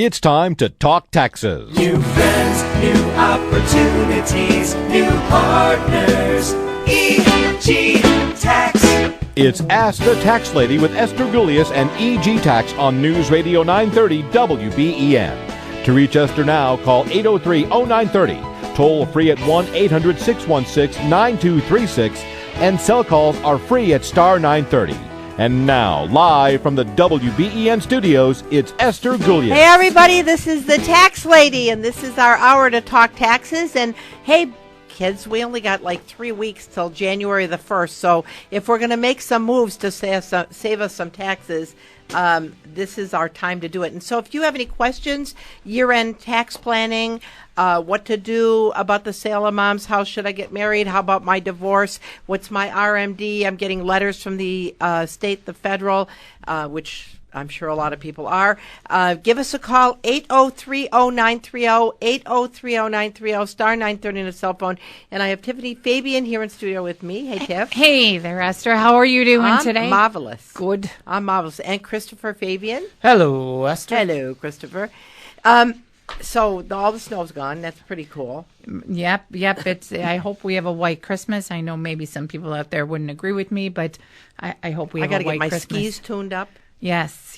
It's time to talk taxes. New friends, new opportunities, new partners. EG Tax. It's Ask the Tax Lady with Esther Gulius and EG Tax on News Radio 930 WBEN. To reach Esther now, call 803-0930. Toll free at 1-800-616-9236. And cell calls are free at star 930. And now, live from the WBEN studios, it's Esther Gulius. Hey, everybody, this is the Tax Lady, and this is our hour to talk taxes. And, hey, kids, we only got like 3 weeks till January the 1st, so if we're going to make some moves to save us some taxes, this is our time to do it. And so if you have any questions, year-end tax planning, what to do about the sale of Mom's house, should I get married, how about my divorce, what's my RMD, I'm getting letters from the state, the federal, which I'm sure a lot of people are. Give us a call, 803-0930, 803-0930, star 930 on a cell phone. And I have Tiffany Fabian here in studio with me. Hey, Tiff. Hey there, Esther. How are you doing today? Marvelous. Good. I'm marvelous. And Christopher Fabian. Hello, Esther. Hello, Christopher. So all the snow's gone. That's pretty cool. Yep. It's. I hope we have a white Christmas. I know maybe some people out there wouldn't agree with me, but I hope we have a white Christmas. I got to get my skis tuned up. Yes.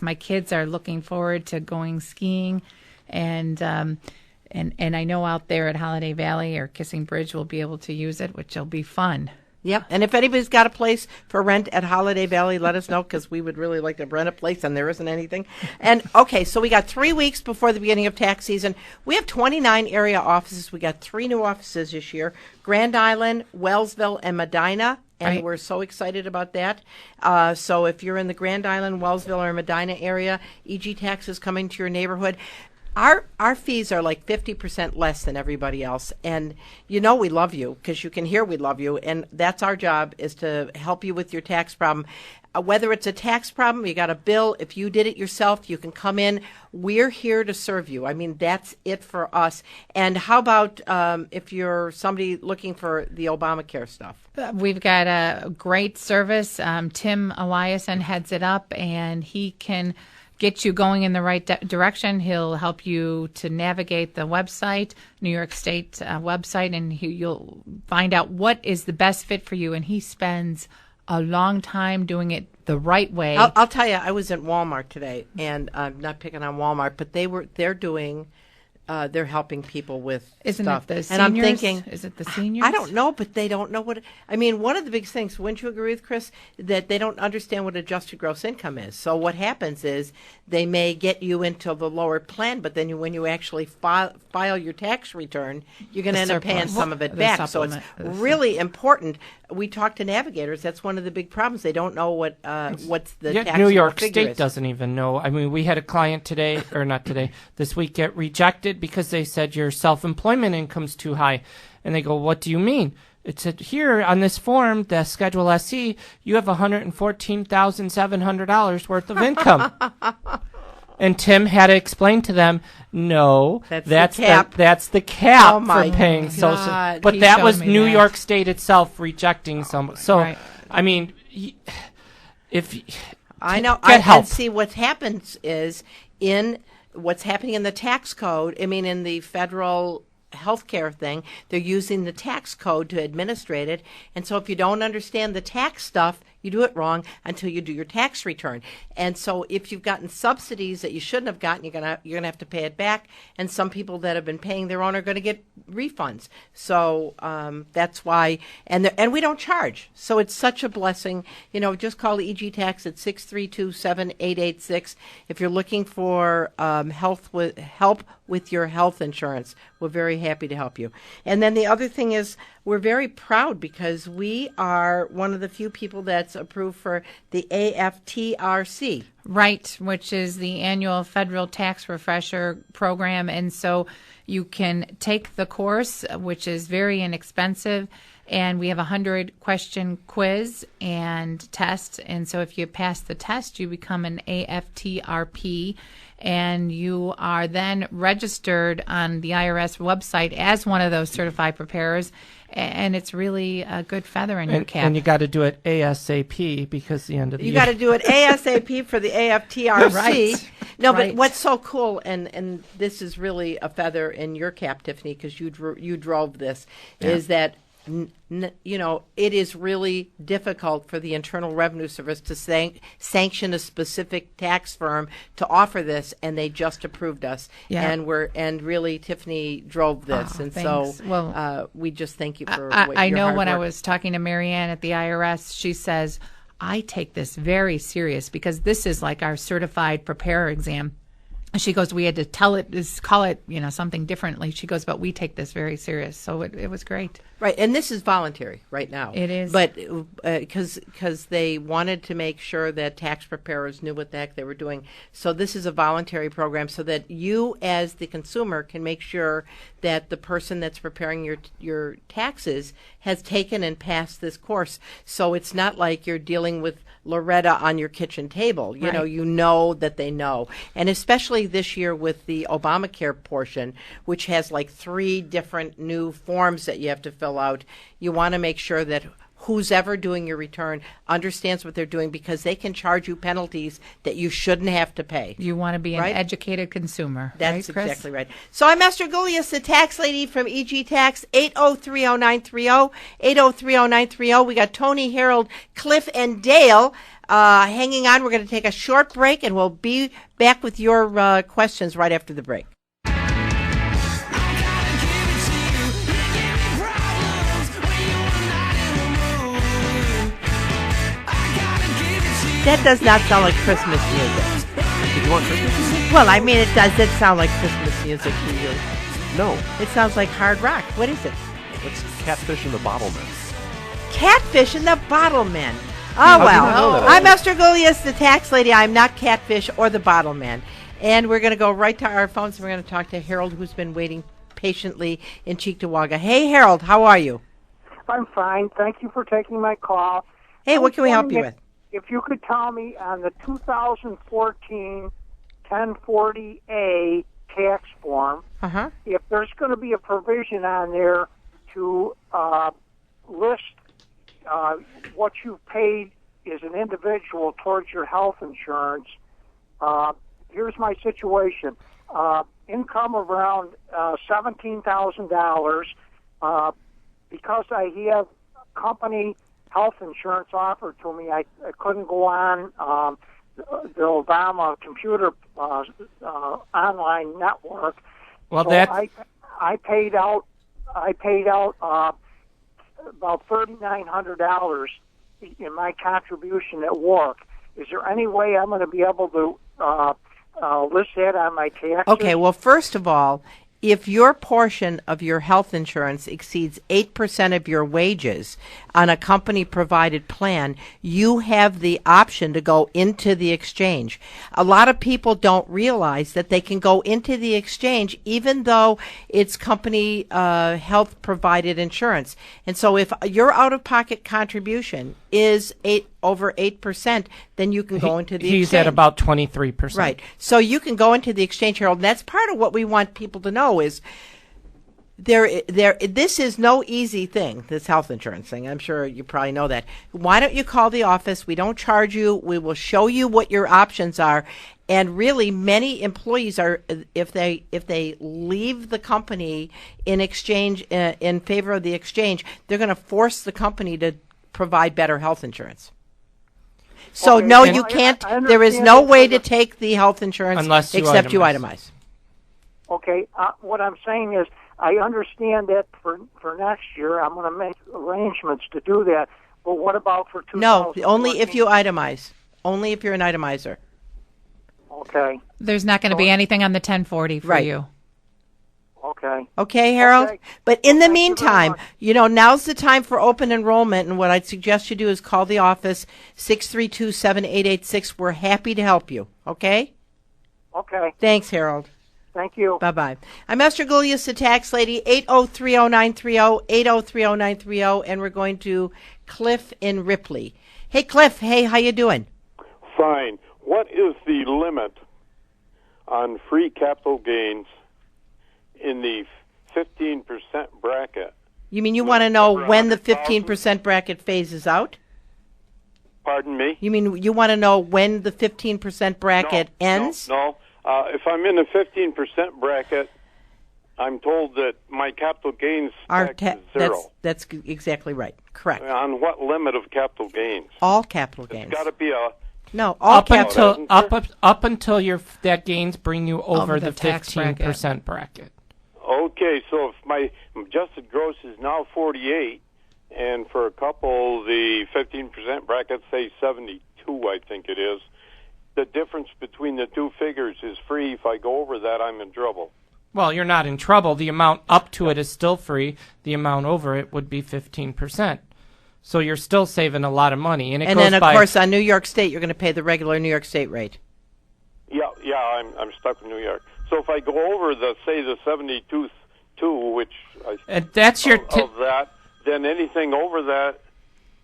My kids are looking forward to going skiing, and I know out there at Holiday Valley or Kissing Bridge we'll be able to use it, which will be fun. Yep. And if anybody's got a place for rent at Holiday Valley, let us know, because we would really like to rent a place, and there isn't anything. And, okay, so we got 3 weeks before the beginning of tax season. We have 29 area offices. We got 3 new offices this year, Grand Island, Wellsville, and Medina. And right. We're so excited about that. So if you're in the Grand Island, Wellsville, or Medina area, EG Tax is coming to your neighborhood. Our fees are like 50% less than everybody else. And you know we love you, because you can hear we love you. And that's our job, is to help you with your tax problem. Whether it's a tax problem, you got a bill, if you did it yourself, you can come in. We're here to serve you. I mean, that's it for us. And how about if you're somebody looking for the Obamacare stuff? We've got a great service. Tim Eliason heads it up, and he can get you going in the right direction. He'll help you to navigate the website, New York State website, and you'll find out what is the best fit for you. And he spends a long time doing it the right way. I'll tell you, I was at Walmart today, and I'm not picking on Walmart, but they're helping people with Isn't stuff. it the seniors? And I'm thinking, is it the seniors? I don't know, but they don't know what. I mean, one of the big things, wouldn't you agree with Chris, that they don't understand what adjusted gross income is? So what happens is they may get you into the lower plan, but then when you actually file your tax return, you're going to end up paying some of it back. So it's really important. We talk to navigators. That's one of the big problems. They don't know what's the tax. New York figure State is. doesn't even know. I mean, we had a client this week get rejected because they said your self-employment income's too high. And they go, what do you mean? It said, here on this form, the Schedule SC, you have $114,700 worth of income. And Tim had to explain to them, no, that's the cap. That's the cap for paying social. But that was New York State itself rejecting some. So, right. I mean, I know. Get help. And see, what happens is what's happening in the tax code. I mean, in the federal healthcare thing, they're using the tax code to administrate it. And so if you don't understand the tax stuff, you do it wrong until you do your tax return. And so if you've gotten subsidies that you shouldn't have gotten, you're gonna have to pay it back. And some people that have been paying their own are going to get refunds. So that's why, and we don't charge. So it's such a blessing. You know, just call EG Tax at 632-7886 if you're looking for help with your health insurance. We're very happy to help you. And then the other thing is, we're very proud because we are one of the few people that's approved for the AFTRC. Right, which is the annual federal tax refresher program. And so you can take the course, which is very inexpensive. And we have a 100-question quiz and test. And so if you pass the test, you become an AFTRP. And you are then registered on the IRS website as one of those certified preparers. and it's really a good feather in your cap. And you got to do it ASAP because the end of the year. You got to do it ASAP for the AFTRC. Right. No, right. but what's so cool, and this is really a feather in your cap, Tiffany, because you drove this, is that it is really difficult for the Internal Revenue Service to sanction a specific tax firm to offer this, and they just approved us. Yeah. And really Tiffany drove this, and thanks. so well, we just thank you for. I know when work. I was talking to Marianne at the IRS, she says, I take this very serious because this is like our certified preparer exam. She goes, we had to call it, something differently. She goes, but we take this very serious. So it was great. Right, and this is voluntary right now. It is. But because they wanted to make sure that tax preparers knew what the heck they were doing. So this is a voluntary program so that you as the consumer can make sure that the person that's preparing your taxes has taken and passed this course. So it's not like you're dealing with Loretta on your kitchen table. You know that they know. And especially this year with the Obamacare portion, which has like 3 different new forms that you have to fill out, you want to make sure that who's ever doing your return understands what they're doing because they can charge you penalties that you shouldn't have to pay. You want to be an educated consumer. That's right, exactly right. So I'm Esther Gulius, the tax lady from EG Tax, 8030930, 8030930. We got Tony, Harold, Cliff, and Dale hanging on. We're going to take a short break, and we'll be back with your questions right after the break. That does not sound like Christmas music. Did you want Christmas music? Well, I mean, it does. It sound like Christmas music to you. No. It sounds like hard rock. What is it? It's Catfish and the Bottlemen. Catfish and the Bottlemen. Oh, well. I'm Esther Gulius, the tax lady. I'm not Catfish or the Bottlemen. And we're going to go right to our phones, and we're going to talk to Harold, who's been waiting patiently in Cheektowaga. Hey, Harold, how are you? I'm fine. Thank you for taking my call. Hey, what can we help you with? If you could tell me on the 2014 1040A tax form, if there's going to be a provision on there to list what you paid as an individual towards your health insurance. Here's my situation. Income around $17,000. Because I have company health insurance offered to me, I couldn't go on the Obama computer online network. Well, so that's... I paid out about $3,900 in my contribution at work. Is there any way I'm going to be able to list that on my taxes? Okay, well, first of all, if your portion of your health insurance exceeds 8% of your wages on a company-provided plan, you have the option to go into the exchange. A lot of people don't realize that they can go into the exchange even though it's company health-provided insurance. And so if your out-of-pocket contribution is over 8%, then you can go into the exchange. He's at about 23%. Right. So you can go into the exchange, Harold. And that's part of what we want people to know is this is no easy thing, this health insurance thing. I'm sure you probably know that. Why don't you call the office? We don't charge you. We will show you what your options are. And really, many employees are, if they leave the company in exchange, in favor of the exchange, they're going to force the company to provide better health insurance. So okay, no, you can't. There is no way to take the health insurance except you itemize. Okay, what I'm saying is I understand that for next year I'm going to make arrangements to do that. But what about for 2014? No, only if you itemize. Only if you're an itemizer. Okay. There's not going to be anything on the 1040 for you. Okay. Okay, Harold? Okay. But in the Thank meantime, now's the time for open enrollment, and what I'd suggest you do is call the office, 632-7886. We're happy to help you, okay? Okay. Thanks, Harold. Thank you. Bye-bye. I'm Esther Gulius, the tax lady, 8030930, 8030930, and we're going to Cliff in Ripley. Hey, Cliff. Hey, how you doing? Fine. What is the limit on free capital gains in the 15% bracket You mean you want to know when the 15% bracket phases out? Pardon me? You mean you want to know when the 15% bracket ends? No. If I'm in the 15% bracket, I'm told that my capital gains tax is zero. That's exactly right. Correct. On what limit of capital gains? All capital gains. It's got to be a... No, all up until that gains bring you over the 15% bracket. Okay, so if my adjusted gross is now 48, and for a couple the 15% bracket say 72, I think it is, the difference between the two figures is free. If I go over that, I'm in trouble. Well, you're not in trouble. The amount up to it is still free. The amount over it would be 15%. So you're still saving a lot of money. And then, of course, on New York State, you're going to pay the regular New York State rate. Yeah, I'm stuck in New York. So if I go over the 72, which that's your of that, then anything over that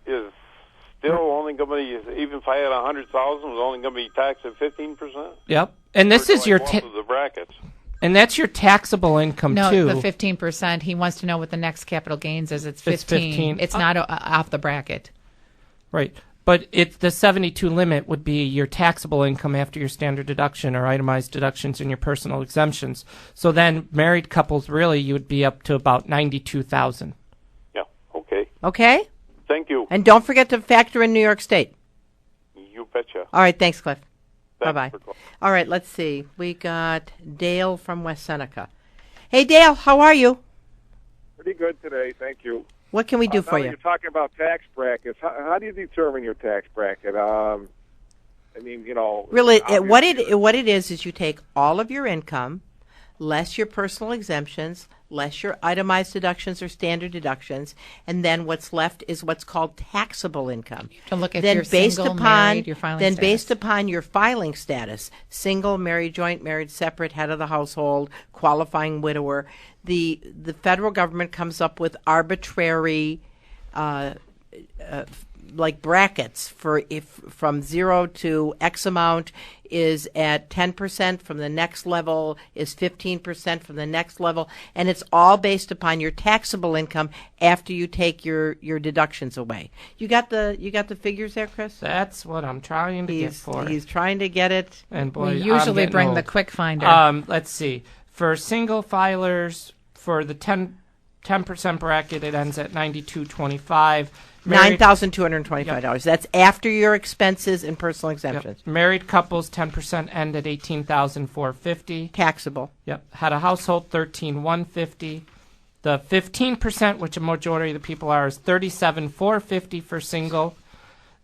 is still only going to be, even if I had 100,000, it's only going to be taxed at 15%. Yep, and this is your the brackets. And that's your taxable income, too. No, the 15%. He wants to know what the next capital gains is. It's 15. It's not off the bracket. Right. But the 72 limit would be your taxable income after your standard deduction or itemized deductions and your personal exemptions. So then married couples, really, you would be up to about 92,000. Yeah, okay. Okay? Thank you. And don't forget to factor in New York State. You betcha. All right, thanks, Cliff. Bye-bye. All right, let's see. We got Dale from West Seneca. Hey, Dale, how are you? Pretty good today, thank you. What can we do for you? You're talking about tax brackets. How do you determine your tax bracket? I mean, really, what it is you take all of your income, less your personal exemptions, less your itemized deductions or standard deductions, and then what's left is what's called taxable income. To look at your single, married, your filing status. Then based upon your filing status, single, married, joint, married, separate, head of the household, qualifying widower, the federal government comes up with arbitrary like brackets for if from 0 to X amount is at 10%, from the next level is 15%, from the next level, and it's all based upon your taxable income after you take your deductions away. You got the figures there, Chris? That's what I'm trying to get for. He's trying to get it. And boy, we usually bring old. The quick finder. Let's see. For single filers, for the 10% bracket, it ends at $92.25. $9,225. Yep. That's after your expenses and personal exemptions. Yep. Married couples, 10% end at $18,450. Taxable. Yep. Had a household, $13,150. The 15%, which a majority of the people are, is $37,450 for single,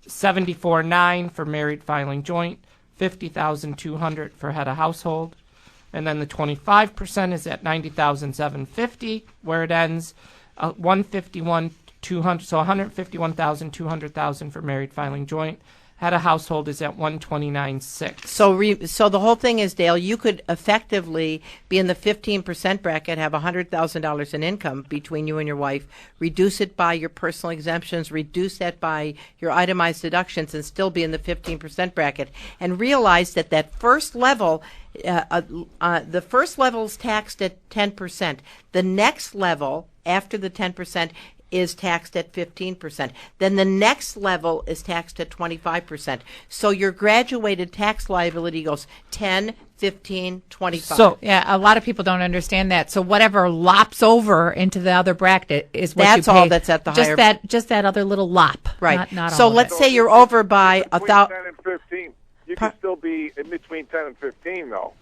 $74,900 for married filing joint, $50,200 for head of household. And then the 25% is at $90,750, where it ends $151,200, so $151,000, $200,000 for married filing joint. Head of household is at $129,600. So the whole thing is, Dale, you could effectively be in the 15% bracket, have $100,000 in income between you and your wife, reduce it by your personal exemptions, reduce that by your itemized deductions, and still be in the 15% bracket. And realize that first level, the first level is taxed at 10%. The next level, after the 10%, is taxed at 15%. Then the next level is taxed at 25%. So your graduated tax liability goes 10, 15, 25. So, yeah, a lot of people don't understand that. So whatever lops over into the other bracket is what that's you pay. All that's at the higher. Just that other little lop. Right. Not so all let's say you're over by 1,000. 10 and 15. You can still be in between 10 and 15, though.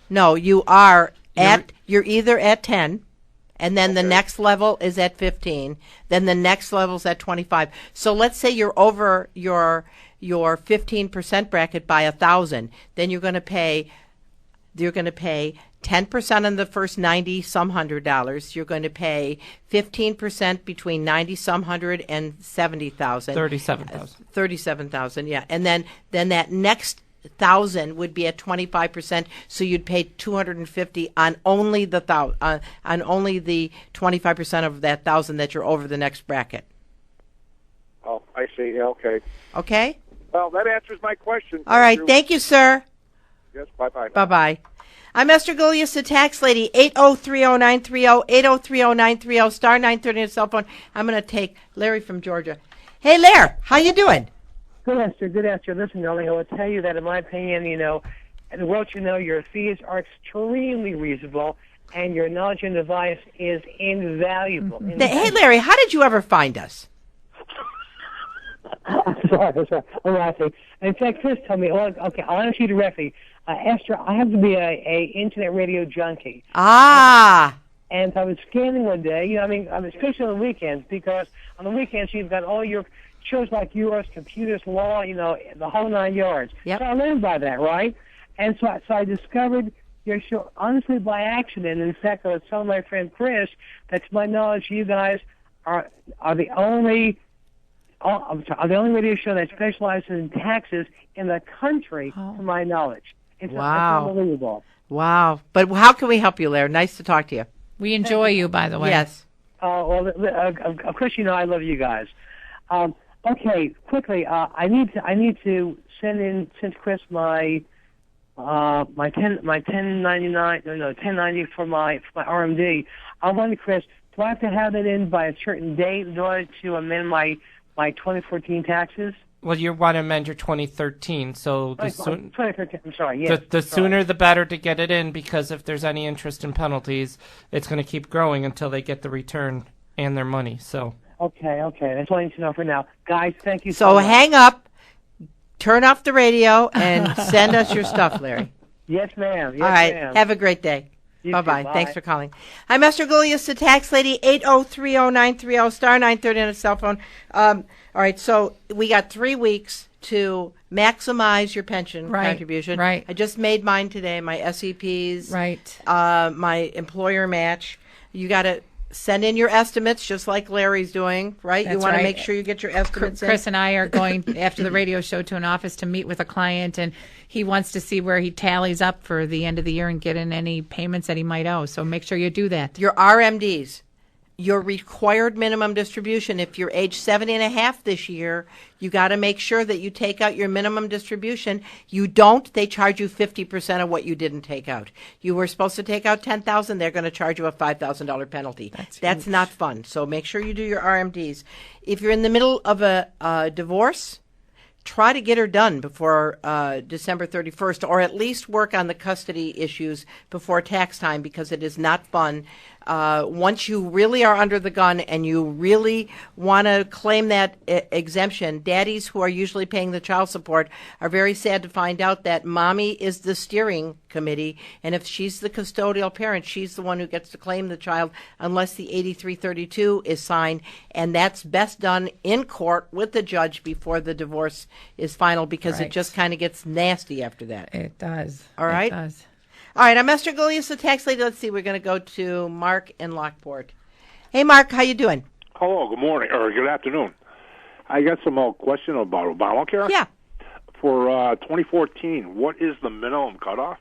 No, you are you're either at 10. And then the next level is at 15. Then the next level is at 25. So let's say you're over your 15% bracket by 1,000. Then you're going to pay 10% on the first $90-some $100. You're going to pay 15% between $90-some $100 and $70,000. $37,000. $37,000, yeah. And then that next 1,000 would be at 25%, so you'd pay $250 on only the 25% of that 1,000 that you're over the next bracket. Oh, I see. Yeah, okay. Okay. Well, that answers my question. All right. Thank you, sir. Yes. Bye-bye. Bye-bye. I'm Esther Gulius, the tax lady, 8030930, 8030930, star 930 on your cell phone. I'm going to take Larry from Georgia. Hey, Larry, how you doing? Good, Esther. Good, Esther. Listen, darling, I will tell you that in my opinion, in the world, your fees are extremely reasonable, and your knowledge and advice is invaluable. Hey, Larry, how did you ever find us? I'm sorry. I'm laughing. In fact, Chris told me, okay, I'll answer you directly. Esther, I have to be a internet radio junkie. Ah. And I was scanning one day, especially on the weekends, because on the weekends you've got all your shows like yours, Computers Law, the whole 9 yards. Yep. So I learned by that, right? And so I discovered your show, honestly, by accident. In fact, I was telling my friend Chris that, to my knowledge, you guys are the only radio show that specializes in taxes in the country, to my knowledge. It's unbelievable. Wow. But how can we help you, Larry? Nice to talk to you. We enjoy you, by the way. Yes. Of course, I love you guys. Okay, quickly, I need to send Chris my 1090 for my RMD. I wonder, Chris, do I have to have it in by a certain date in order to amend my 2014 taxes? Well, you want to amend your 2013, so 2013. I'm sorry. Yes. The sooner the better to get it in, because if there's any interest and penalties, it's going to keep growing until they get the return and their money. So. Okay. That's all I need to know for now, guys. Thank you so much. So hang up, turn off the radio, and send us your stuff, Larry. Yes, ma'am. All right. Have a great day. Bye-bye. Thanks for calling. I'm Esther Gulius, the tax lady, 8030930, star 930 on a cell phone. All right, so we got 3 weeks to maximize your pension contribution. Right. I just made mine today, my SEPs, my employer match. You got to send in your estimates, just like Larry's doing, right? That's you want right. to make sure you get your estimates in. Chris and I are going after the radio show to an office to meet with a client, and he wants to see where he tallies up for the end of the year and get in any payments that he might owe. So make sure you do that. Your RMDs, your required minimum distribution. If you're age 70 and a half this year, you got to make sure that you take out your minimum distribution. You don't, they charge you 50% of what you didn't take out. You were supposed to take out $10,000, they're going to charge you a $5,000 penalty. That's not fun. So make sure you do your RMDs. If you're in the middle of a divorce, try to get her done before December 31st, or at least work on the custody issues before tax time, because it is not fun. Once you really are under the gun and you really want to claim that exemption, daddies who are usually paying the child support are very sad to find out that mommy is the steering committee, and if she's the custodial parent, she's the one who gets to claim the child unless the 8332 is signed, and that's best done in court with the judge before the divorce is final, because it just kind of gets nasty after that. It does. All right? It does. All right, I'm Esther Gulius, the tax lady. Let's see, we're going to go to Mark in Lockport. Hey, Mark, how you doing? Hello, good morning, or good afternoon. I got some question about Obamacare. Yeah. For 2014, what is the minimum cutoff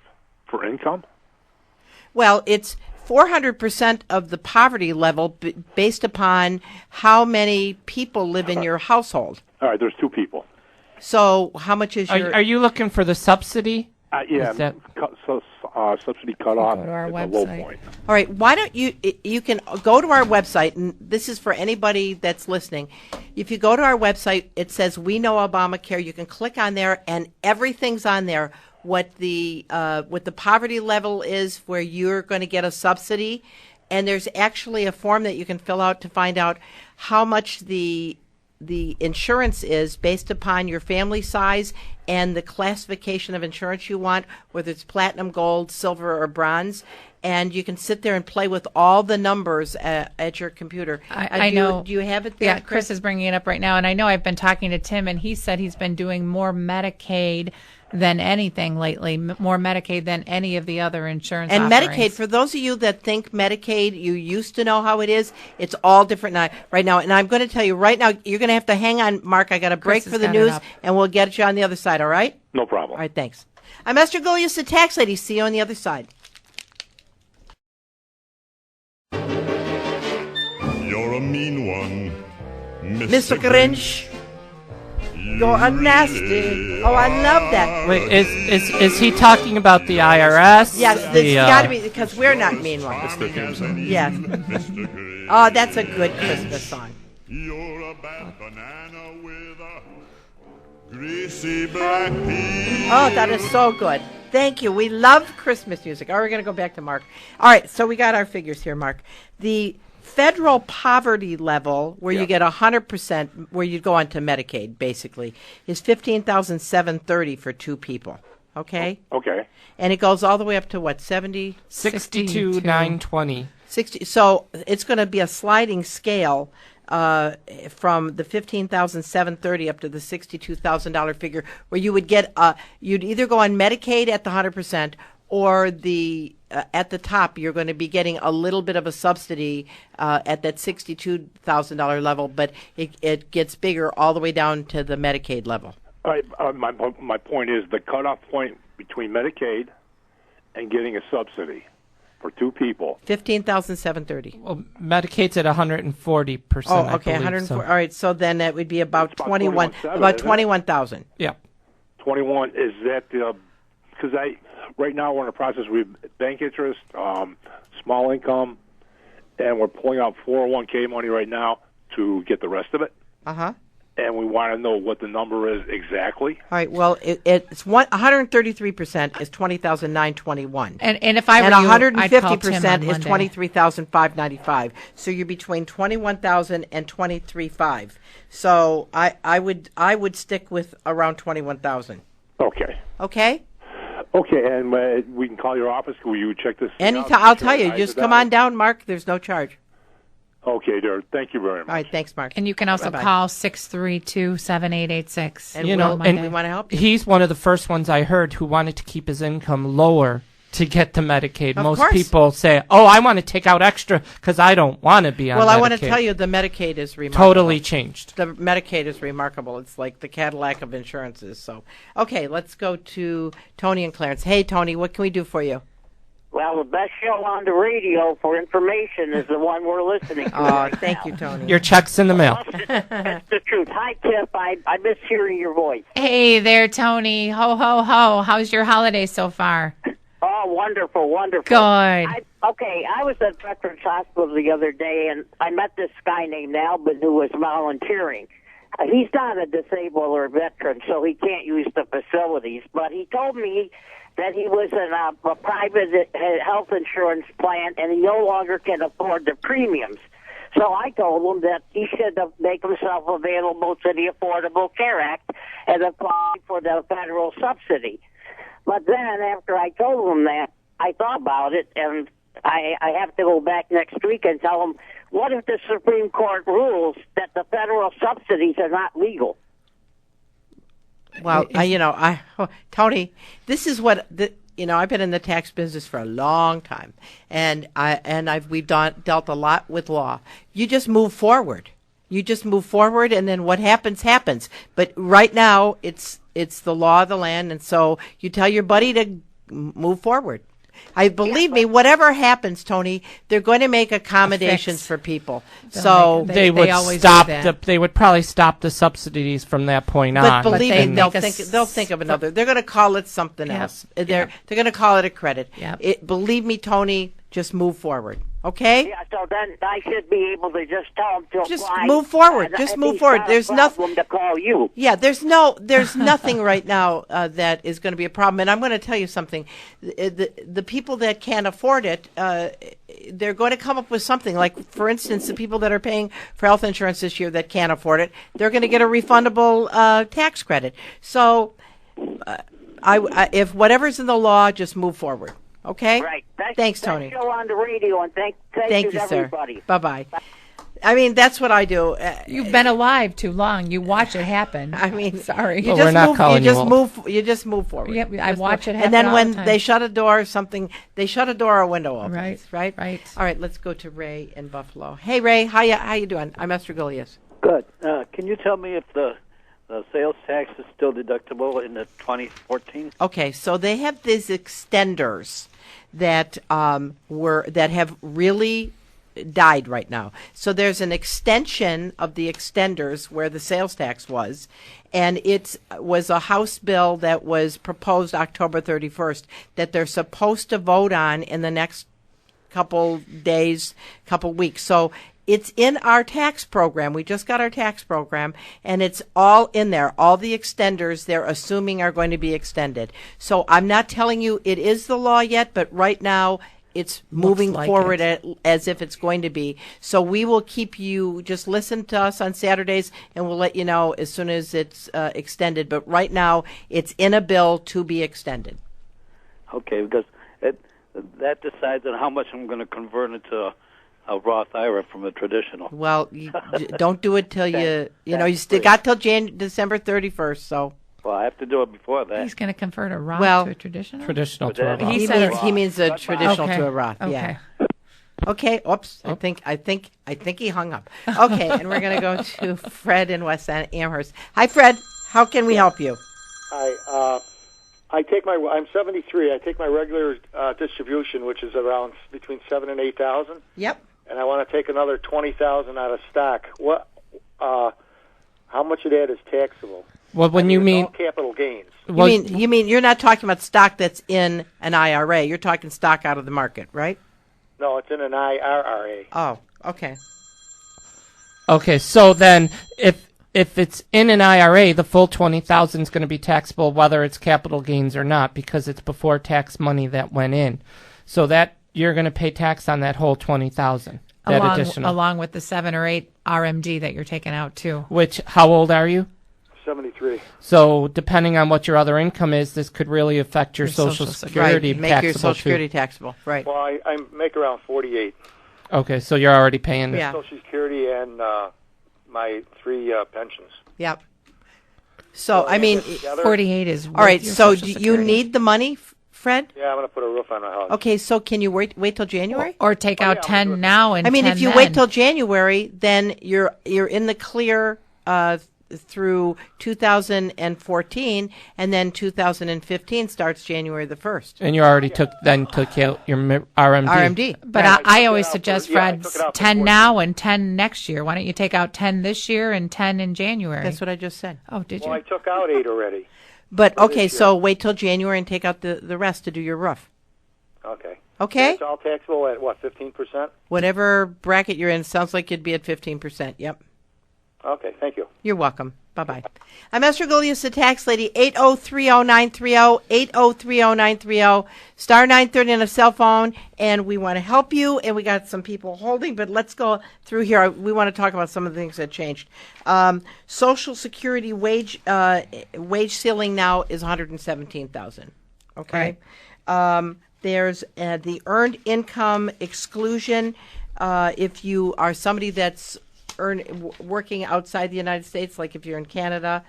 for income? Well, it's 400% of the poverty level based upon how many people live in your household. All right, there's 2 people. So how much is your... Are you looking for the subsidy? Yeah, subsidy cutoff go to our is website. a low point. All right, why don't you can go to our website, and this is for anybody that's listening. If you go to our website, it says We Know Obamacare. You can click on there, and everything's on there. What the poverty level is, where you're going to get a subsidy, and there's actually a form that you can fill out to find out how much the insurance is based upon your family size and the classification of insurance you want, whether it's platinum, gold, silver, or bronze. And you can sit there and play with all the numbers at your computer. I know. Do you have it there? Yeah, Chris is bringing it up right now. And I know I've been talking to Tim, and he said he's been doing more Medicaid than anything lately, more Medicaid than any of the other insurance and offerings. Medicaid, for those of you that think Medicaid, you used to know how it is, it's all different now, right now. And I'm going to tell you right now, you're going to have to hang on, Mark. I got a break for the news, and we'll get you on the other side, all right? No problem. All right, thanks. I'm Esther Gulius, the tax lady. See you on the other side. You're a mean one, Mr. Grinch. Go nasty. Oh, I love that. Wait, is he talking about the IRS? Yes, it's got to be, because we're not mean ones. That's the theme song. Yes. Oh, that's a good Christmas song. You're a bad banana with a greasy black pea. Oh, that is so good. Thank you. We love Christmas music. All right, we're going to go back to Mark. All right, so we got our figures here, Mark. The federal poverty level, where you get 100%, where you go on to Medicaid, basically, is $15,730 for two people. Okay? Okay. And it goes all the way up to what, 70? 62,920. 60. So it's going to be a sliding scale from the $15,730 up to the $62,000 figure, where you would get you'd either go on Medicaid at the 100%, or the at the top you're going to be getting a little bit of a subsidy at that $62,000 level, but it gets bigger all the way down to the Medicaid level. All right, my point is the cutoff point between Medicaid and getting a subsidy for two people. $15,730. Well, Medicaid's at 140%. Oh, okay, 140. So. All right, so then that would be about 21,000. Yeah. 21 is that because right now we're in a process with bank interest, small income, and we're pulling out 401k money right now to get the rest of it. Uh-huh. And we want to know what the number is exactly. All right. Well, it's 133% is $20,921, and if I were and 150% is $23,595. So you're between $21,000 and $23,500. So I would stick with around $21,000. Okay. Okay. Okay, and we can call your office. Will you check this? Anytime. I'll tell you. Just come on down, Mark. There's no charge. Okay, dear. Thank you very much. All right, thanks, Mark. And you can also call 632-7886. And we want to help you. He's one of the first ones I heard who wanted to keep his income lower to get to Medicaid. Of Most course. people say, "Oh, I want to take out extra because I don't want to be on." Well, Medicaid. I want to tell you, the Medicaid is remarkable. Totally changed. The Medicaid is remarkable. It's like the Cadillac of insurances. So, okay, let's go to Tony and Clarence. Hey, Tony, what can we do for you? Well, the best show on the radio for information is the one we're listening to. Oh, thank you, Tony. Your check's in the mail. It's the truth. Hi, Tiff. I miss hearing your voice. Hey there, Tony. Ho, ho, ho. How's your holiday so far? Oh, wonderful, wonderful. Good. I was at Veterans Hospital the other day, and I met this guy named Albin who was volunteering. He's not a disabled or veteran, so he can't use the facilities, but he told me that he was in a private health insurance plan, and he no longer can afford the premiums. So I told him that he should make himself available to the Affordable Care Act and apply for the federal subsidy. But then after I told him that, I thought about it, and I have to go back next week and tell him, what if the Supreme Court rules that the federal subsidies are not legal? Well, Tony, this is what I've been in the tax business for a long time, and we've dealt a lot with law. You just move forward. And then what happens. But right now, it's the law of the land, and so you tell your buddy to move forward. Believe me, whatever happens, Tony, they're going to make accommodations for people. So they would stop they would probably stop the subsidies from that point on. But believe me, they'll think of another. They're going to call it something else. They're going to call it a credit. Believe me, Tony, just move forward. Okay? Yeah, so then I should be able to just tell him to just apply. Move forward. Just move forward. There's nothing to call you. Yeah, there's nothing right now that is going to be a problem. And I'm going to tell you something. The people that can't afford it, they're going to come up with something. Like, for instance, the people that are paying for health insurance this year that can't afford it, they're going to get a refundable tax credit. So, if whatever's in the law, just move forward. Okay? Right. Thanks, Tony. Show on the radio, and thank you to everybody. Sir. Bye-bye. I mean, that's what I do. You've been alive too long. You watch it happen. I mean, sorry. You just move forward. Yep, I watch it happen. And then all when the time. they shut a door, they shut a door or a window opens. Right. All right, let's go to Ray in Buffalo. Hey, Ray, how you doing? I'm Esther Gilius. Good. Can you tell me if the sales tax is still deductible in the 2014? Okay, so they have these extenders that have really died right now. So there's an extension of the extenders where the sales tax was, and it was a House bill that was proposed October 31st that they're supposed to vote on in the next couple days, couple weeks. So it's in our tax program. We just got our tax program, and it's all in there. All the extenders they're assuming are going to be extended. So I'm not telling you it is the law yet, but right now it's moving forward as if it's going to be. So we will keep you, just listen to us on Saturdays, and we'll let you know as soon as it's extended. But right now it's in a bill to be extended. Okay, because that decides on how much I'm going to convert into a Roth IRA from a traditional. Well, don't do it till you still got till December 31st. So. Well, I have to do it before that. He's going to convert a Roth to a traditional. Traditional to a Roth. He means a traditional to a Roth. Okay. Yeah. Okay. Oops. I think he hung up. Okay, and we're going to go to Fred in West Amherst. Hi, Fred. How can we help you? Hi. I'm 73. I take my regular distribution, which is around between 7,000 and 8,000. Yep. And I want to take another 20,000 out of stock. What? How much of that is taxable? Well, when you mean capital gains. Well, you mean you're not talking about stock that's in an IRA. You're talking stock out of the market, right? No, it's in an IRA. Oh, okay. Okay, so then if it's in an IRA, the full 20,000 is going to be taxable whether it's capital gains or not, because it's before tax money that went in. So that you're going to pay tax on that whole 20,000. Along with the 7 or 8 RMD that you're taking out too. Which, how old are you? 73. So depending on what your other income is, this could really affect your Social Security right. Make taxable your Social too. Security taxable, right? Well, I make around 48. Okay, so you're already paying Social Security and my 3 pensions. Yep. So I mean, 48 is all right. So do you need the money, Fred? Yeah, I'm going to put a roof on my house. Okay, so can you wait till January, or take out 10 now and? I mean, 10 if you then. wait till January, then you're in the clear through 2014, and then 2015 starts January the 1st. And you already took out your RMD. But I always suggest, Fred, 10 now and 10 next year. Why don't you take out 10 this year and 10 in January? That's what I just said. Oh, did you? Well, I took out 8 already. But okay, so wait till January and take out the rest to do your roof. Okay. Okay. It's all taxable at what, 15%? Whatever bracket you're in, sounds like you'd be at 15%. Yep. Okay, thank you. You're welcome. Bye-bye. I'm Esther Gulius, the tax lady, 8030930, 8030930, star 930 on a cell phone, and we want to help you, and we got some people holding, but let's go through here. We want to talk about some of the things that changed. Social Security wage ceiling now is $117,000. Okay. Right. There's the earned income exclusion. If you are somebody that's working outside the United States, like if you're in Canada,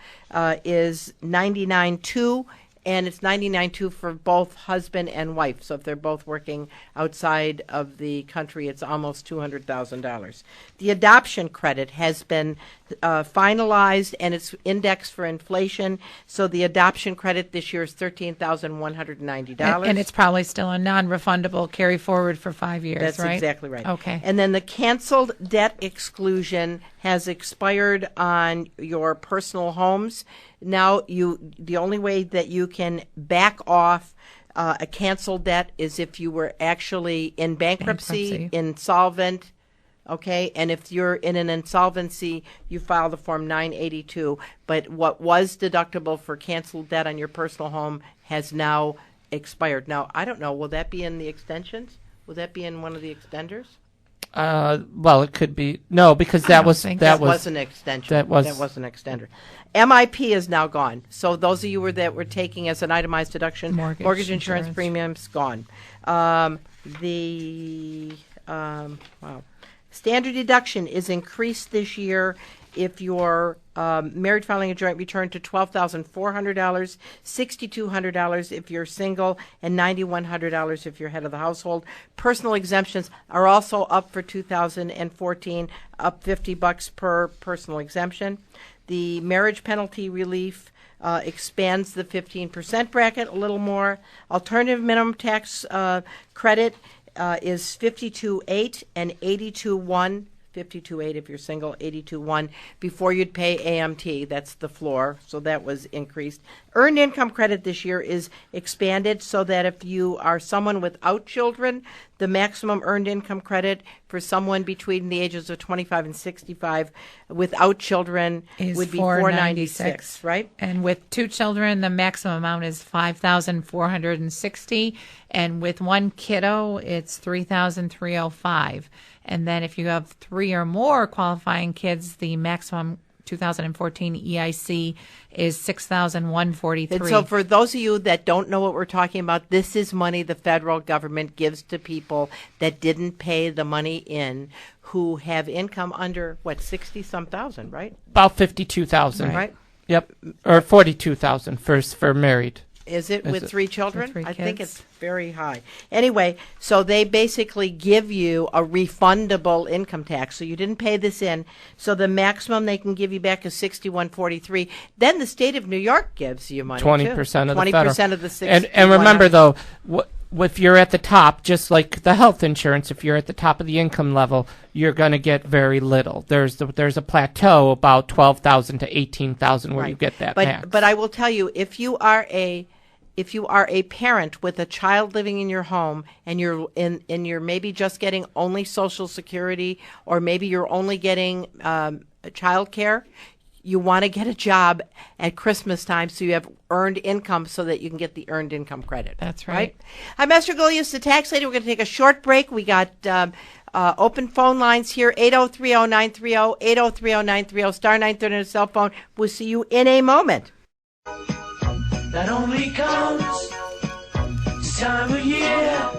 is $99,200, and it's $99,200 for both husband and wife. So if they're both working outside of the country, it's almost $200,000. The adoption credit has been finalized, and it's indexed for inflation. So the adoption credit this year is $13,190. And it's probably still a non-refundable carry forward for 5 years, That's right? That's exactly right. Okay. And then the canceled debt exclusion has expired on your personal homes. Now, the only way that you can back off a canceled debt is if you were actually in bankruptcy, insolvent, okay? And if you're in an insolvency, you file the Form 982. But what was deductible for canceled debt on your personal home has now expired. Now, I don't know, will that be in the extensions? Will that be in one of the extenders? Well, it could be. No, because that was an extension. That was an extender. MIP is now gone. So those of you that were taking as an itemized deduction, mortgage insurance premiums gone. Standard deduction is increased this year if you're married filing a joint return to $12,400, $6,200 if you're single, and $9,100 if you're head of the household. Personal exemptions are also up for 2014, up $50 per personal exemption. The marriage penalty relief expands the 15% bracket a little more. Alternative minimum tax credit is 52.8 and 82.1. 52.8 if you're single, 82.1 before you'd pay AMT. That's the floor, so that was increased. Earned income credit this year is expanded so that if you are someone without children, the maximum earned income credit for someone between the ages of 25 and 65 without children is would be $496, right? And with 2 children, the maximum amount is $5,460, and with 1 kiddo, it's $3,305. And then if you have 3 or more qualifying kids, the maximum 2014 EIC is $6,143. And so for those of you that don't know what we're talking about, this is money the federal government gives to people that didn't pay the money in, who have income under, 60-some thousand, right? About 52,000. Right. Yep. Or 42,000 for married. Is it with 3 children? 3 I kids. think it's very high. Anyway, so they basically give you a refundable income tax. So you didn't pay this in. So the maximum they can give you back is $61.43. Then the state of New York gives you money 20% too. of the federal. 20% of the 60. And remember though, if you're at the top, just like the health insurance, if you're at the top of the income level, you're going to get very little. There's a plateau about 12,000 to 18,000 where you get that max. But I will tell you, if you are a parent with a child living in your home and you're maybe just getting only Social Security, or maybe you're only getting child care, you want to get a job at Christmas time so you have earned income so that you can get the earned income credit. That's right. I'm Esther Gulius, the tax lady. We're going to take a short break. We got open phone lines here, 8030930, 8030930, star 930 on a cell phone. We'll see you in a moment. That only comes this time of year,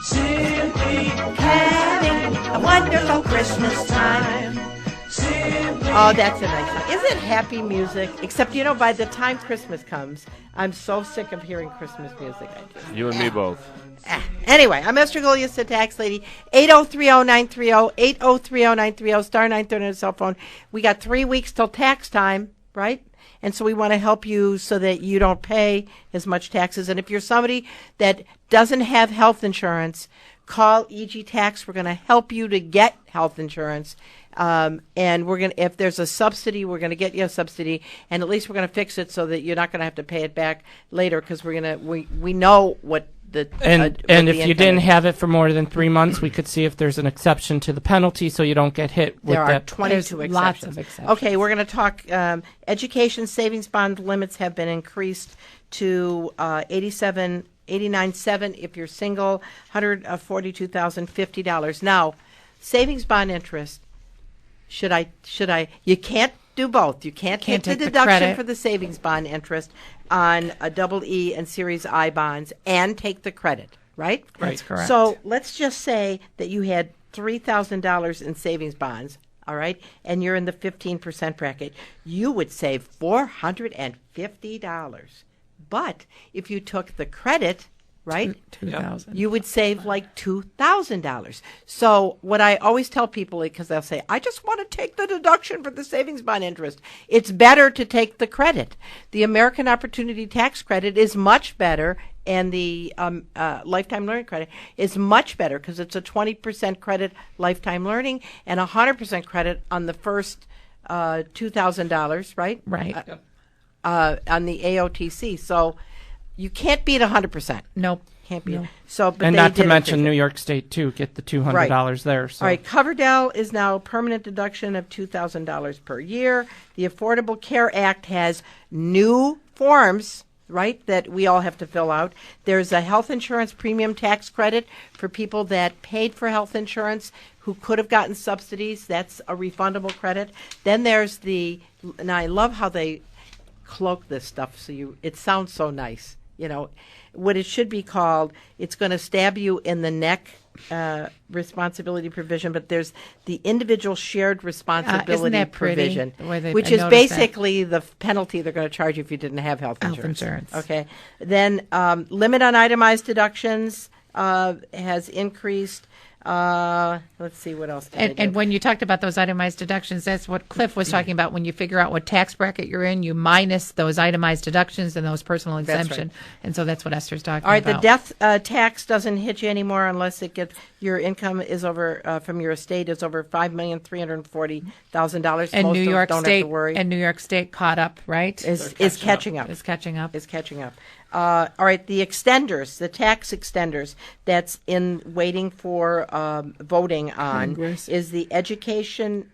simply having a wonderful Christmas time. Oh, that's a nice song. Is it happy music? Except, by the time Christmas comes, I'm so sick of hearing Christmas music. You and me both. Anyway, I'm Esther Gulius, the tax lady. 8030930, 8030930, star 930 on a cell phone. We got 3 weeks till tax time, right? And so we want to help you so that you don't pay as much taxes. And if you're somebody that doesn't have health insurance, call EG Tax. We're going to help you to get health insurance. And if there's a subsidy, we're going to get you a subsidy. And at least we're going to fix it so that you're not going to have to pay it back later, because we know what and if you didn't have it for more than 3 months, we could see if there's an exception to the penalty so you don't get hit with that. There are 22 exceptions. Lots of exceptions. Okay, we're going to talk education savings bond limits have been increased to $89.7 if you're single, $142,050. Now, savings bond interest, you can't do both. You can't take the deduction for the savings bond interest on a double E and Series I bonds and take the credit, right? That's correct. So let's just say that you had $3,000 in savings bonds, all right, and you're in the 15% bracket. You would save $450. But if you took the credit, right, $2,000, you would save like $2,000. So what I always tell people, because they'll say, I just want to take the deduction for the savings bond interest. It's better to take the credit. The American Opportunity Tax Credit is much better, and the Lifetime Learning Credit is much better because it's a 20% credit lifetime learning and 100% credit on the first $2,000, right? Right. On the AOTC. So you can't beat 100%. Nope. Can't beat No. it. So, but and they not to did mention it. New York State, too. Get the $200 there. So. All right. Coverdell is now a permanent deduction of $2,000 per year. The Affordable Care Act has new forms, right, that we all have to fill out. There's a health insurance premium tax credit for people that paid for health insurance who could have gotten subsidies. That's a refundable credit. Then there's and I love how they cloak this stuff so it sounds so nice. What it should be called, it's going to stab you in the neck responsibility provision, but there's the individual shared responsibility isn't that pretty, provision, the way which is basically the penalty they're going to charge you if you didn't have health insurance. Okay. Then limit on itemized deductions has increased. Let's see what else. And when you talked about those itemized deductions, that's what Cliff was talking about. When you figure out what tax bracket you're in, you minus those itemized deductions and those personal exemption. Right. And so that's what Esther's talking about. All right, the death tax doesn't hit you anymore unless your income is over from your estate is over $5,340,000. And Most New York don't State have to worry. And New York State caught up, right? Is catching up. Is catching up. All right, the extenders, the tax extenders that's in waiting for voting on Congress. is the educator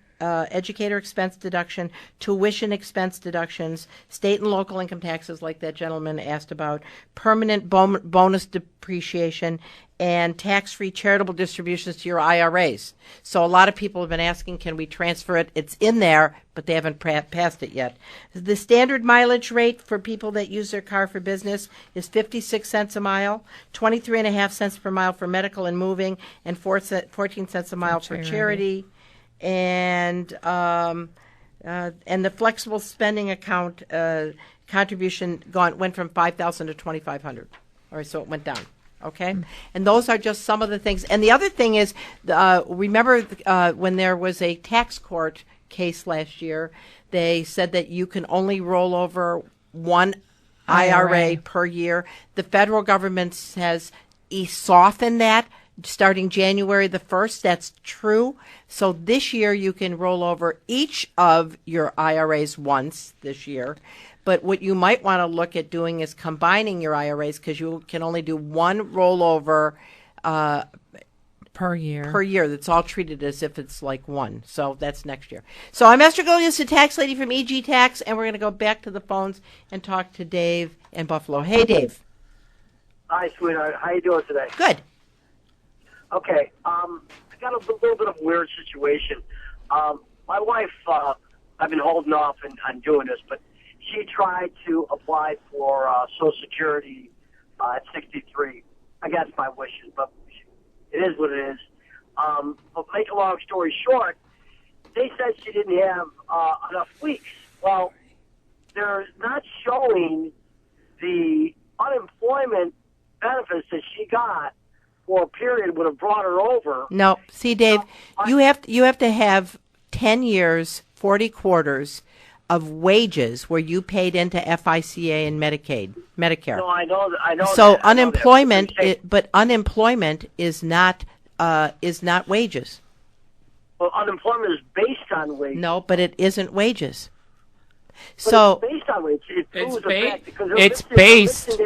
expense deduction, tuition expense deductions, state and local income taxes like that gentleman asked about, permanent bonus depreciation, and tax-free charitable distributions to your IRAs. So a lot of people have been asking, can we transfer it? It's in there, but they haven't passed it yet. The standard mileage rate for people that use their car for business is 56 cents a mile, 23.5 cents per mile for medical and moving, and 14 cents a mile for charity. And the flexible spending account contribution went from $5,000 to $2,500. All right, so it went down. Okay, and those are just some of the things. And the other thing is, remember when there was a tax court case last year, they said that you can only roll over one IRA per year. The federal government has softened that starting January the 1st. That's true. So this year you can roll over each of your IRAs once this year. But what you might want to look at doing is combining your IRAs, because you can only do one rollover per year. That's all treated as if it's like one. So that's next year. So I'm Esther Gulius, the tax lady from EG Tax, and we're going to go back to the phones and talk to Dave in Buffalo. Hey, Dave. Hi, sweetheart. How you doing today? Good. Okay. I got a little bit of a weird situation. My wife, I've been holding off on doing this, but she tried to apply for Social Security at 63 against my wishes, but it is what it is. But make a long story short, they said she didn't have enough weeks. Well, they're not showing the unemployment benefits that she got for a period would have brought her over. No, see, Dave, you have to have 10 years, 40 quarters of wages where you paid into FICA and Medicare. No, I know that. So unemployment, but unemployment is not wages. Well, unemployment is based on wages. No, but it isn't wages. So it's based on wages. It's based.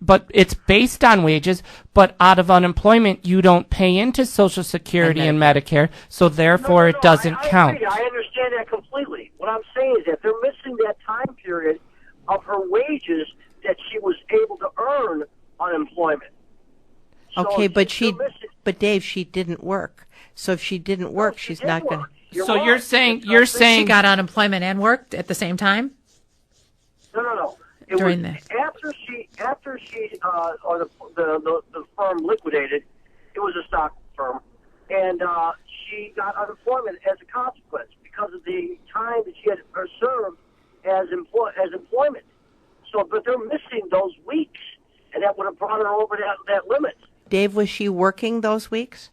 But it's based on wages. But out of unemployment, you don't pay into Social Security and Medicare, so therefore it doesn't count. I understand that completely. What I'm saying is that they're missing that time period of her wages that she was able to earn unemployment. Okay, but Dave, she didn't work. So if she didn't work, she's not going to. So you're saying she got unemployment and worked at the same time? No. During this, after she or the firm liquidated, it was a stock firm, and she got unemployment as a consequence because of the time that she had served as employment. So, but they're missing those weeks, and that would have brought her over that limit. Dave, was she working those weeks?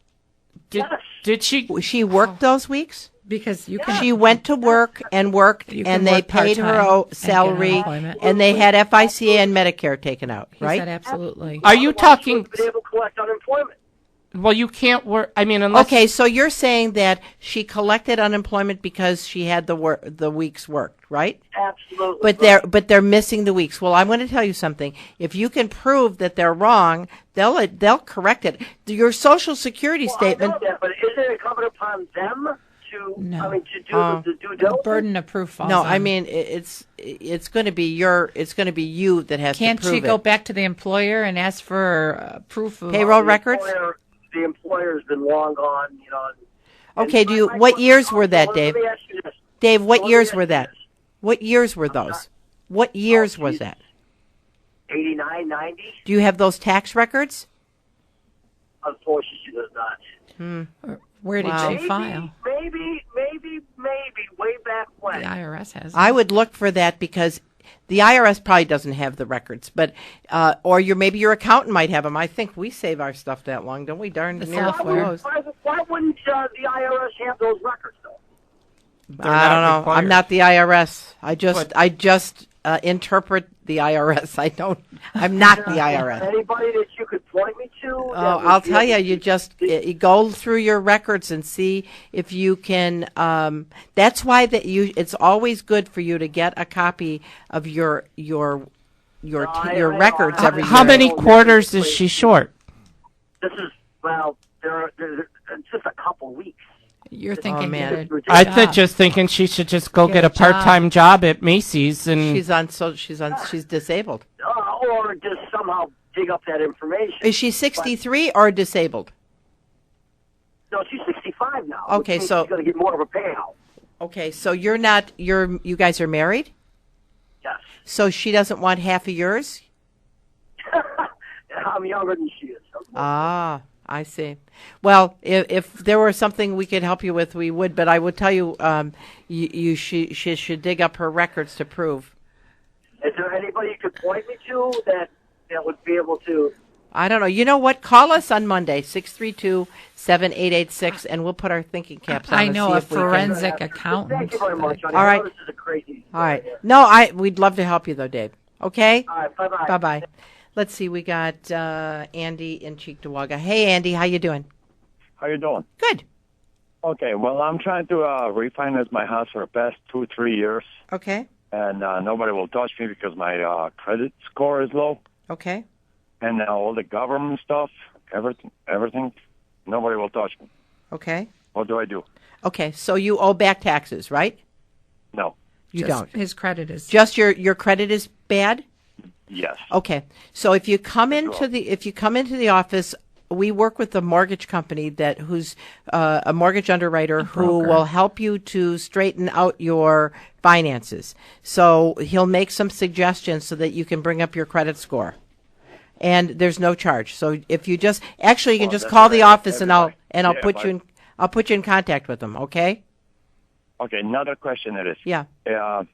Yes. Did she? She worked those weeks? Because she went to work and worked, and they paid her salary, and they had FICA and Medicare taken out, right? He said absolutely. Are you talking? Been able to collect unemployment. Well, you can't work. I mean, unless. Okay, so you're saying that she collected unemployment because she had the weeks worked, right? Absolutely. But they're missing the weeks. Well, I'm going to tell you something. If you can prove that they're wrong, they'll correct it. Your Social Security statement. I know that, but isn't it incumbent upon them to do the due diligence? Burden of proof falls No, on. I mean it's going to be you that has Can't to prove it. Can't she go back to the employer and ask for proof of payroll records? The employer's been long gone, Okay, what years were that, Dave? Dave, what years were that? What years were those? What years was that? 89, 90. Do you have those tax records? Unfortunately, she does not. Where did she file? Maybe, way back when. The IRS has. I would look for that because the IRS probably doesn't have the records, but or maybe your accountant might have them. I think we save our stuff that long, don't we? Darn near Why wouldn't the IRS have those records, though? I don't know. I'm not the IRS. I just interpret the IRS. I'm not the IRS. Anybody that you could point me to? I'll tell you. You just you go through your records and see if you can. That's why it's always good for you to get a copy of your records every year. How many quarters is she short? This is it's just a couple weeks. You're thinking, just thinking she should just go get a part-time job at Macy's, and she's disabled. Or just somehow dig up that information. Is she 63 or disabled? No, she's 65 now. Okay, so she's going to get more of a payout. Okay, so you guys are married? Yes. So she doesn't want half of yours? I'm younger than she is. Ah. I see. Well, if there were something we could help you with, we would. But I would tell you, she should dig up her records to prove. Is there anybody you could point me to that would be able to? I don't know. You know what? Call us on Monday, 632-7886, and we'll put our thinking caps on. I know a forensic accountant. Thank you very much. All right. This is a crazy. All right. No, we'd love to help you though, Dave. Okay. All right. Bye-bye. Bye-bye. Let's see. We got Andy in Cheektowaga. Hey, Andy. How you doing? How you doing? Good. Okay. Well, I'm trying to refinance my house for the past 2-3 years. Okay. And nobody will touch me because my credit score is low. Okay. And all the government stuff, everything, nobody will touch me. Okay. What do I do? Okay. So you owe back taxes, right? No. You don't. His credit is just your credit is bad. Yes. Okay. So if you come into the office, we work with a mortgage company who's a mortgage underwriter who will help you to straighten out your finances. So he'll make some suggestions so that you can bring up your credit score. And there's no charge. So if you just you can just call the office and I'll put you in contact with them, okay? Okay, another question it is. Yeah. I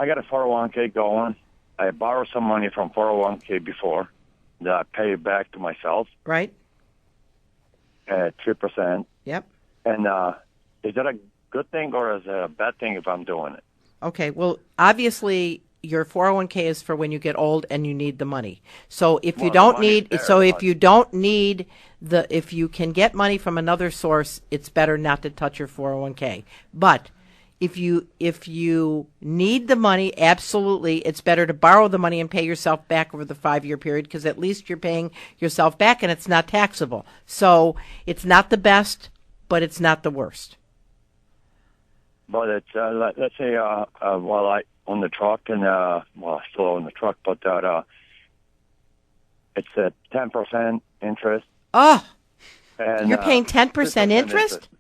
got a 401k going. I borrowed some money from 401k before that I pay back to myself. Right. At 3%. Yep. And is that a good thing or is it a bad thing if I'm doing it? Okay. Well, obviously your 401k is for when you get old and you need the money. So if you can get money from another source, it's better not to touch your 401k. But if you need the money, absolutely, it's better to borrow the money and pay yourself back over the 5-year period because at least you're paying yourself back and it's not taxable. So it's not the best, but it's not the worst. But it's let's say I own the truck and I still own the truck, but it's at 10% interest. Oh, and you're paying 10% interest?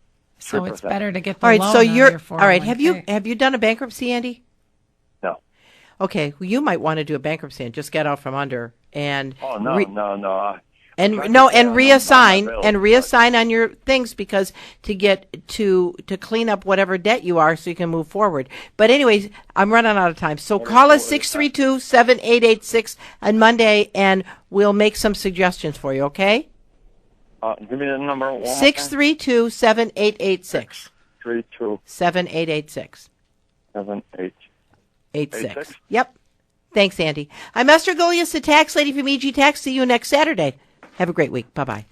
So it's better to get the loan. All right. Have you done a bankruptcy, Andy? No. Okay. Well, you might want to do a bankruptcy and just get out from under and. Oh no. And reassign on your things because to clean up whatever debt you are so you can move forward. But anyways, I'm running out of time. So call us 632-7886 on Monday and we'll make some suggestions for you, okay? Give me the number. 632-7886. 7886. 7886. Yep. Thanks, Andy. I'm Esther Gulius, the tax lady from EG Tax. See you next Saturday. Have a great week. Bye-bye.